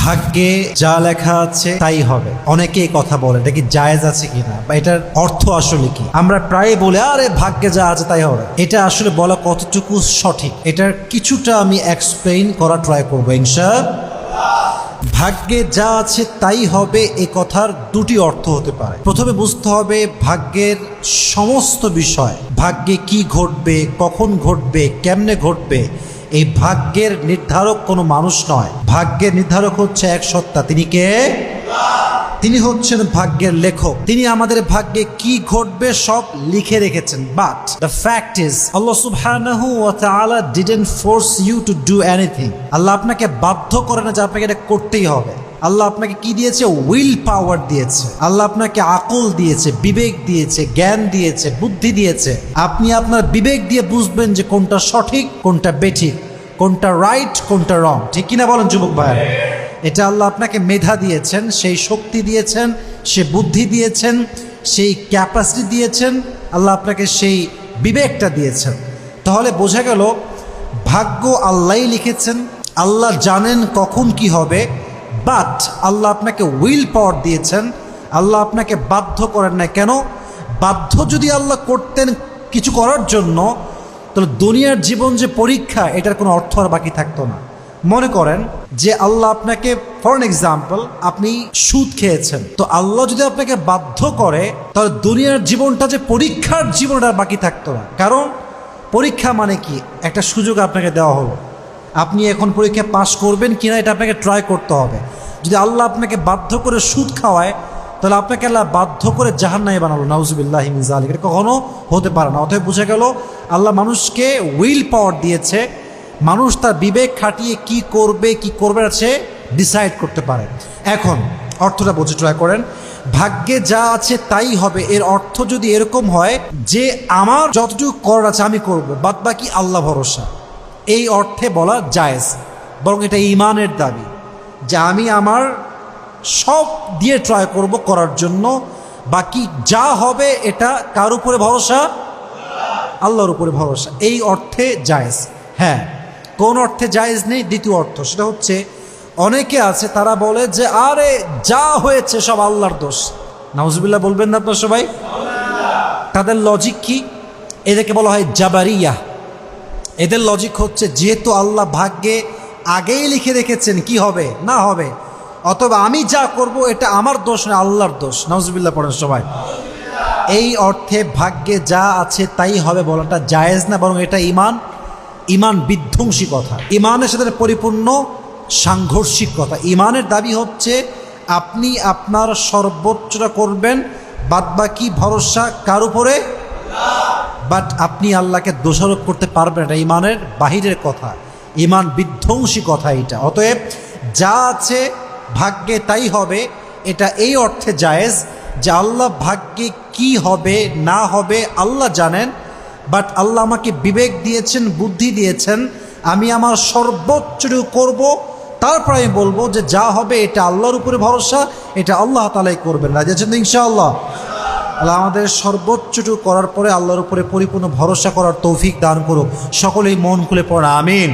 ভাগ্যে যা লেখা আছে তাই হবে। অনেকেই কথা বলে এটা কি জায়েজ আছে কিনা বা এটার অর্থ আসলে কি। আমরা প্রায় বলে আরে ভাগ্যে যা আছে তাই হবে, এটা আসলে বলা কতটুকু সঠিক এটার কিছুটা আমি এক্সপ্লেইন করা ট্রাই করবো ইনশাআল্লাহ। ভাগ্যে যা আছে তাই হবে এ কথার দুটি অর্থ হতে পারে। প্রথমে বুঝতে হবে ভাগ্যের সমস্ত বিষয়, ভাগ্যে কি ঘটবে, কখন ঘটবে, কেমনে ঘটবে, এই ভাগ্যের নির্ধারক কোনো মানুষ নয়। ভাগ্যের নির্ধারক হচ্ছে এক সত্তা, তিনি কে? তিনি হচ্ছেন ভাগ্যের লেখক। তিনি আমাদের ভাগ্যে কি ঘটবে সব লিখে রেখেছেন। বাট দ্য ফ্যাক্ট ইজ আল্লাহ সুবহানাহু ওয়া তাআলা didn't force you to do anything. আল্লাহ আপনাকে বাধ্য করে না যে আপনাকে এটা করতেই হবে। আল্লাহ আপনাকে কি দিয়েছে? উইল পাওয়ার দিয়েছে। আল্লাহ আপনাকে আকল দিয়েছে, বিবেক দিয়েছে, জ্ঞান দিয়েছে, বুদ্ধি দিয়েছে। আপনি আপনার বিবেক দিয়ে বুঝবেন যে কোনটা সঠিক, কোনটা বেঠিক, কোনটা রাইট, কোনটা রং। ঠিক কিনা বলেন যুবক ভাইরা? এটা আল্লাহ আপনাকে মেধা দিয়েছেন, সেই শক্তি দিয়েছেন, সে বুদ্ধি দিয়েছেন, সেই ক্যাপাসিটি দিয়েছেন, আল্লাহ আপনাকে সেই বিবেকটা দিয়েছেন। তাহলে বোঝা গেল ভাগ্য আল্লাহই লিখেছেন, আল্লাহ জানেন কখন কি হবে। বাট আল্লাহ আপনাকে উইল পাওয়ার দিয়েছেন, আল্লাহ আপনাকে বাধ্য করেন না। কেন? বাধ্য যদি আল্লাহ করতেন কিছু করার জন্য, তাহলে দুনিয়ার জীবন যে পরীক্ষা, এটার কোনো অর্থ আর বাকি থাকতো না। মনে করেন যে আল্লাহ আপনাকে, ফর এন এক্সাম্পল, আপনি সুদ খেয়েছেন, তো আল্লাহ যদি আপনাকে বাধ্য করে তাহলে দুনিয়ার জীবনটা যে পরীক্ষার জীবনটা বাকি থাকতো না। কারণ পরীক্ষা মানে কি? একটা সুযোগ আপনাকে দেওয়া হলো, আপনি এখন পরীক্ষা পাশ করবেন কিনা এটা আপনাকে ট্রাই করতে হবে। যদি আল্লাহ আপনাকে বাধ্য করে সুদ খাওয়ায় তাহলে আপনাকে আল্লাহ বাধ্য করে জাহান্নামে বানালো, নাউজুবিল্লাহি মিন যালিক। এটা কখনো হতে পারে না। অতএব বুঝে গেল আল্লাহ মানুষকে উইল পাওয়ার দিয়েছে, মানুষ তার বিবেক খাটিয়ে কি করবে কি করবে সে ডিসাইড করতে পারে। এখন অর্থটা বুঝে ট্রাই করেন। ভাগ্যে যা আছে তাই হবে এর অর্থ যদি এরকম হয় যে আমার যতটুকু করার আছে আমি করব, বাদ বাকি আল্লাহ ভরসা, এই অর্থে বলা জায়েজ। বরং এটা ঈমানের দাবি যে আমি আমার সব দিয়ে ট্রাই করব করার জন্য, বাকি যা হবে এটা কার উপরে ভরসা? আল্লাহর উপরে ভরসা। এই অর্থে জায়েজ। হ্যাঁ, কোন অর্থে জায়েজ নেই? দ্বিতীয় অর্থ, সেটা হচ্ছে অনেকে আছে তারা বলে যে আরে যা হয়েছে সব আল্লাহর দোষ। নাউজুবিল্লাহ বলবেন না আপনার সবাই? তাদের লজিক কি? এদেরকে বলা হয় জাবারিয়া। এদের লজিক হচ্ছে যেহেতু আল্লাহ ভাগ্যে আগেই লিখে রেখেছেন কি হবে না হবে, অথবা আমি যা করব এটা আমার দোষ না, আল্লাহর দোষ। নাউজুবিল্লাহ পড়েন সবাই। এই অর্থে ভাগ্যে যা আছে তাই হবে বলাটা জায়েজ না, বরং এটা ইমান বিধ্বংসী কথা, ইমানের সাথে পরিপূর্ণ সাংঘর্ষিক কথা। ইমানের দাবি হচ্ছে আপনি আপনার সর্বোচ্চটা করবেন, বাদবাকি ভরসা কার উপরে? বাট আপনি আল্লাহকে দোষারোপ করতে পারবেন, এটা ইমানের বাহিরের কথা, ইমান বিধ্বংসী কথা এটা। অতএব যা আছে ভাগ্যে তাই হবে, এটা এই অর্থে জায়েজ যে আল্লাহ ভাগ্যে কি হবে না হবে আল্লাহ জানেন। বাট আল্লাহ আমাকে বিবেক দিয়েছেন, বুদ্ধি দিয়েছেন, আমি আমার সর্বোচ্চটুকু করব, তারপর আমি বলবো যে যা হবে এটা আল্লাহর উপরে ভরসা, এটা আল্লাহ তাআলাই করবেন। রাজি আছেন তো ইনশাআল্লাহ? আল্লাহ আমাদের সর্বোচ্চটুকু করার পরে আল্লাহর উপরে পরিপূর্ণ ভরসা করার তৌফিক দান করুক। সকলেই মন খুলে পড়া আমিন।